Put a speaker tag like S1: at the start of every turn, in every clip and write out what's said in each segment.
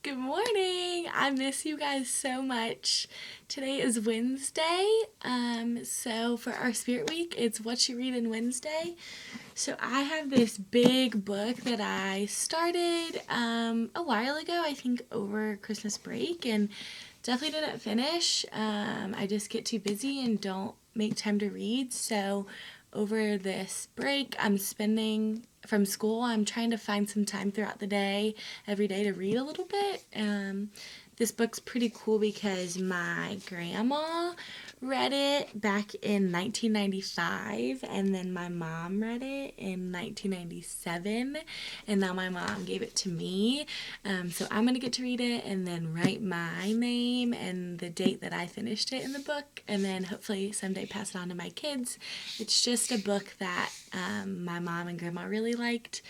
S1: Good morning. I miss you guys so much. Today is Wednesday. So for our Spirit Week, it's What You Read in Wednesday. So I have this big book that I started a while ago, I think over Christmas break, and definitely didn't finish. I just get too busy and don't make time to read. So over this break I'm spending from school, I'm trying to find some time throughout the day, every day, to read a little bit. This book's pretty cool because my grandma read it back in 1995, and then my mom read it in 1997, and now my mom gave it to me. So I'm going to get to read it and then write my name and the date that I finished it in the book, and then hopefully someday pass it on to my kids. It's just a book that my mom and grandma really liked.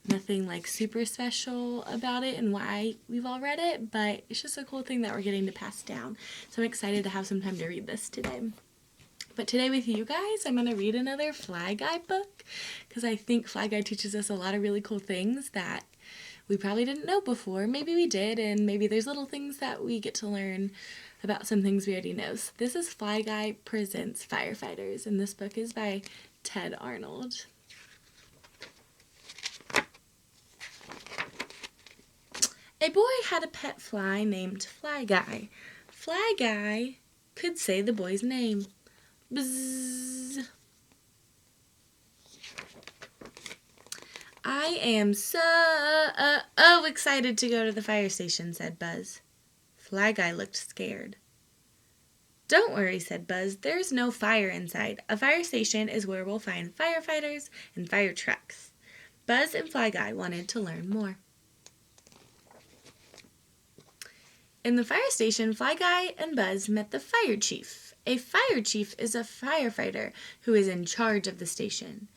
S1: Nothing like super special about it and why we've all read it, but it's just a cool thing that we're getting to pass down. So I'm excited to have some time to read this today. But today with you guys, I'm going to read another Fly Guy book because I think Fly Guy teaches us a lot of really cool things that we probably didn't know before. Maybe we did, and maybe there's little things that we get to learn about some things we already know. So this is Fly Guy Presents Firefighters, and this book is by Ted Arnold. A boy had a pet fly named Fly Guy. Fly Guy could say the boy's name. Bzzz. I am so excited to go to the fire station, said Buzz. Fly Guy looked scared. Don't worry, said Buzz. There's no fire inside. A fire station is where we'll find firefighters and fire trucks. Buzz and Fly Guy wanted to learn more. In the fire station, Fly Guy and Buzz met the fire chief. A fire chief is a firefighter who is in charge of the station.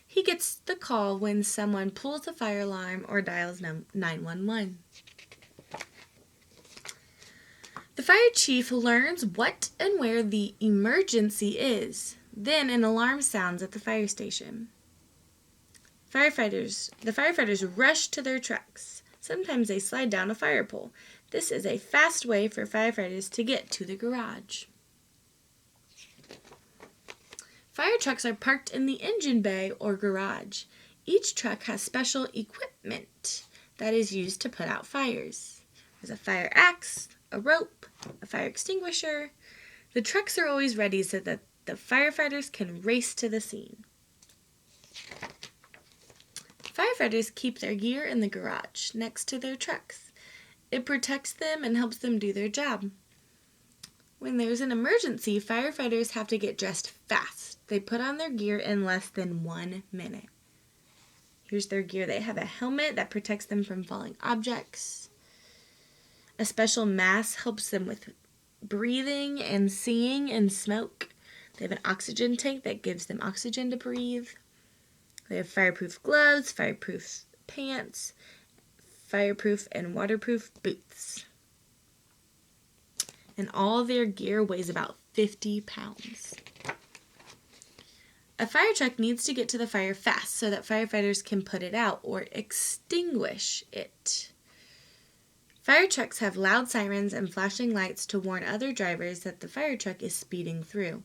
S1: He gets the call when someone pulls the fire alarm or dials 911. The fire chief learns what and where the emergency is. Then an alarm sounds at the fire station. The firefighters rush to their trucks. Sometimes they slide down a fire pole. This is a fast way for firefighters to get to the garage. Fire trucks are parked in the engine bay or garage. Each truck has special equipment that is used to put out fires. There's a fire axe, a rope, a fire extinguisher. The trucks are always ready so that the firefighters can race to the scene. Firefighters keep their gear in the garage next to their trucks. It protects them and helps them do their job. When there's an emergency, firefighters have to get dressed fast. They put on their gear in less than 1 minute. Here's their gear. They have a helmet that protects them from falling objects. A special mask helps them with breathing and seeing and smoke. They have an oxygen tank that gives them oxygen to breathe. They have fireproof gloves, fireproof pants, fireproof and waterproof boots. And all their gear weighs about 50 pounds. A fire truck needs to get to the fire fast so that firefighters can put it out or extinguish it. Fire trucks have loud sirens and flashing lights to warn other drivers that the fire truck is speeding through.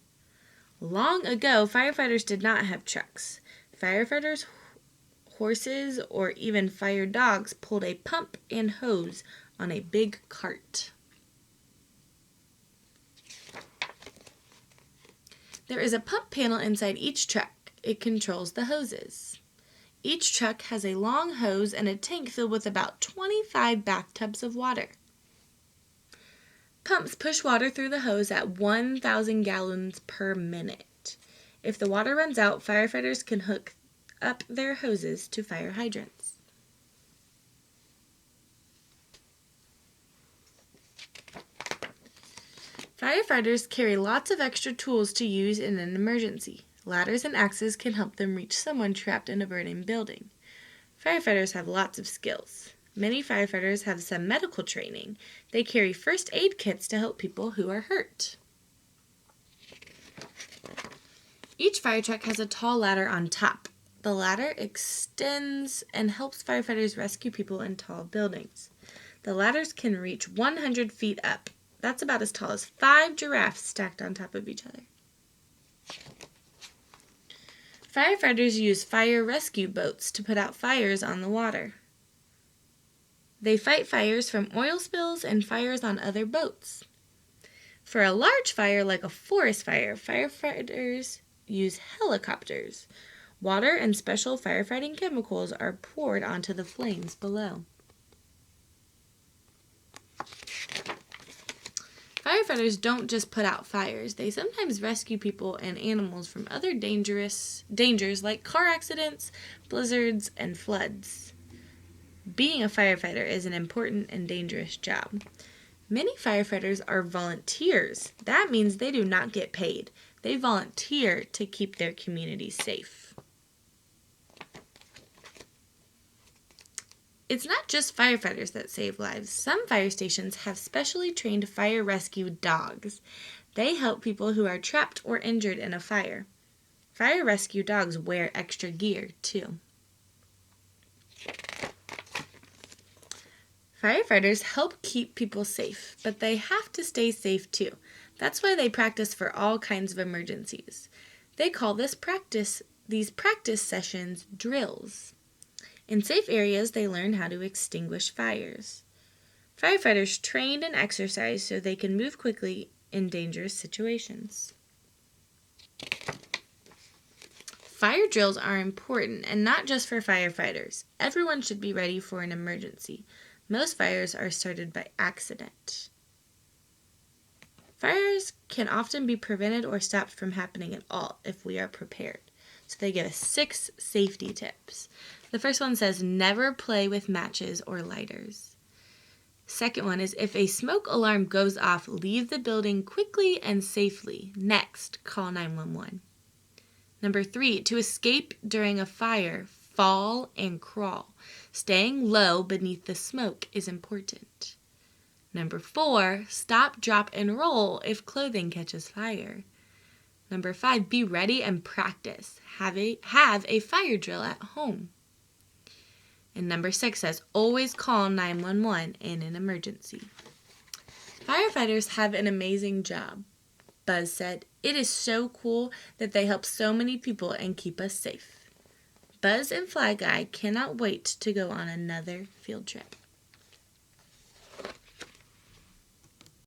S1: Long ago, firefighters did not have trucks. Firefighters' horses or even fire dogs pulled a pump and hose on a big cart. There is a pump panel inside each truck. It controls the hoses. Each truck has a long hose and a tank filled with about 25 bathtubs of water. Pumps push water through the hose at 1,000 gallons per minute. If the water runs out, firefighters can hook up their hoses to fire hydrants. Firefighters carry lots of extra tools to use in an emergency. Ladders and axes can help them reach someone trapped in a burning building. Firefighters have lots of skills. Many firefighters have some medical training. They carry first aid kits to help people who are hurt. Each fire truck has a tall ladder on top. The ladder extends and helps firefighters rescue people in tall buildings. The ladders can reach 100 feet up. That's about as tall as 5 giraffes stacked on top of each other. Firefighters use fire rescue boats to put out fires on the water. They fight fires from oil spills and fires on other boats. For a large fire like a forest fire, firefighters use helicopters. Water and special firefighting chemicals are poured onto the flames below. Firefighters don't just put out fires. They sometimes rescue people and animals from other dangers like car accidents, blizzards, and floods. Being a firefighter is an important and dangerous job. Many firefighters are volunteers. That means they do not get paid. They volunteer to keep their community safe. It's not just firefighters that save lives. Some fire stations have specially trained fire rescue dogs. They help people who are trapped or injured in a fire. Fire rescue dogs wear extra gear, too. Firefighters help keep people safe, but they have to stay safe, too. That's why they practice for all kinds of emergencies. They call these practice sessions drills. In safe areas, they learn how to extinguish fires. Firefighters train and exercise so they can move quickly in dangerous situations. Fire drills are important, and not just for firefighters. Everyone should be ready for an emergency. Most fires are started by accident. Fires can often be prevented or stopped from happening at all if we are prepared. So they give us 6 safety tips. The first one says never play with matches or lighters. Second one is if a smoke alarm goes off, leave the building quickly and safely. Next, call 911. Number 3, to escape during a fire, fall and crawl. Staying low beneath the smoke is important. Number 4, stop, drop, and roll if clothing catches fire. Number 5, be ready and practice. Have a fire drill at home. And number 6 says, always call 911 in an emergency. Firefighters have an amazing job. Buzz said, it is so cool that they help so many people and keep us safe. Buzz and Fly Guy cannot wait to go on another field trip.